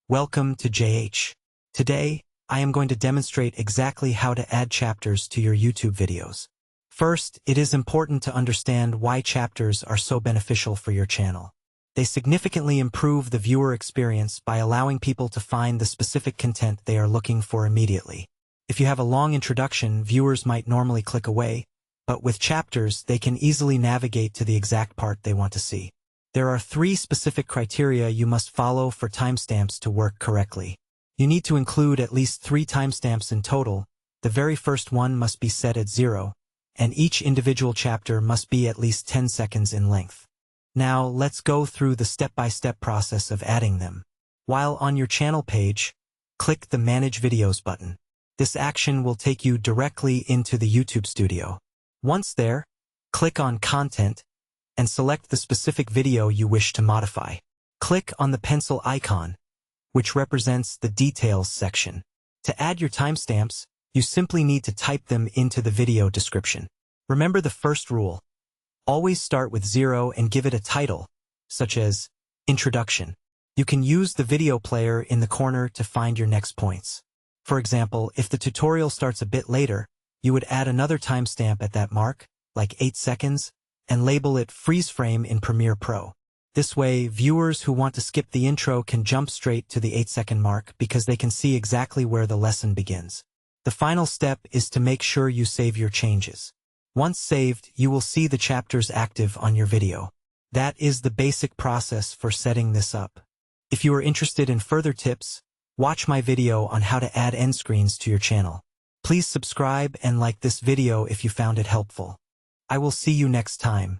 Welcome to JH. Today, I am going to demonstrate exactly how to add chapters to your YouTube videos. First, it is important to understand why chapters are so beneficial for your channel. They significantly improve the viewer experience by allowing people to find the specific content they are looking for immediately. If you have a long introduction, viewers might normally click away, but with chapters, they can easily navigate to the exact part they want to see. There are 3 specific criteria you must follow for timestamps to work correctly. You need to include at least 3 timestamps in total. The very first one must be set at 0, and each individual chapter must be at least 10 seconds in length. Now, let's go through the step-by-step process of adding them. While on your channel page, click the Manage Videos button. This action will take you directly into the YouTube Studio. Once there, click on Content and select the specific video you wish to modify. Click on the pencil icon, which represents the Details section. To add your timestamps, you simply need to type them into the video description. Remember the first rule. Always start with 0 and give it a title, such as Introduction. You can use the video player in the corner to find your next points. For example, if the tutorial starts a bit later, you would add another timestamp at that mark, like 8 seconds, and label it Freeze Frame in Premiere Pro. This way, viewers who want to skip the intro can jump straight to the 8-second mark because they can see exactly where the lesson begins. The final step is to make sure you save your changes. Once saved, you will see the chapters active on your video. That is the basic process for setting this up. If you are interested in further tips, watch my video on how to add end screens to your channel. Please subscribe and like this video if you found it helpful. I will see you next time.